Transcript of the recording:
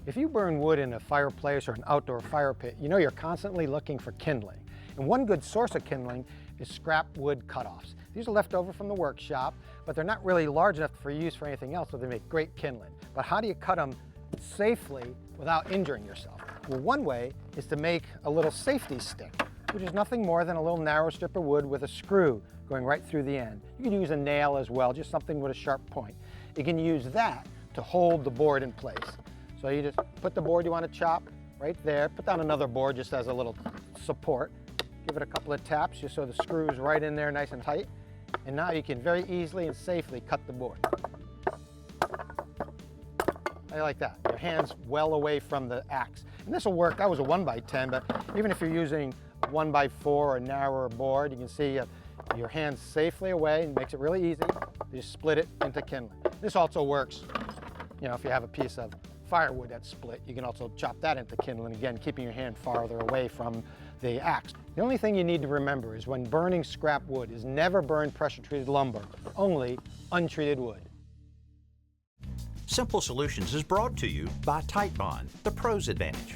If you burn wood in a fireplace or an outdoor fire pit, you know you're constantly looking for kindling. And one good source of kindling is scrap wood cutoffs. These are left over from the workshop, but they're not really large enough for use for anything else, so they make great kindling. But how do you cut them safely without injuring yourself? Well, one way is to make a little safety stick, which is nothing more than a little narrow strip of wood with a screw going right through the end. You can use a nail as well, just something with a sharp point. You can use that to hold the board in place. So you just put the board you want to chop right there, put down another board just as a little support, give it a couple of taps just so the screw's right in there nice and tight, and now you can very easily and safely cut the board. How do you like that? Your hand's well away from the axe. And this will work, that was a 1x10, but even if you're using 1x4 or a narrower board, you can see your hand's safely away and makes it really easy. You just split it into kindling. This also works, you know, if you have a piece of firewood that's split, you can also chop that into kindling, again, keeping your hand farther away from the axe. The only thing you need to remember is when burning scrap wood is never burn pressure-treated lumber, only untreated wood. Simple Solutions is brought to you by Tite Bond, the Pro's Advantage.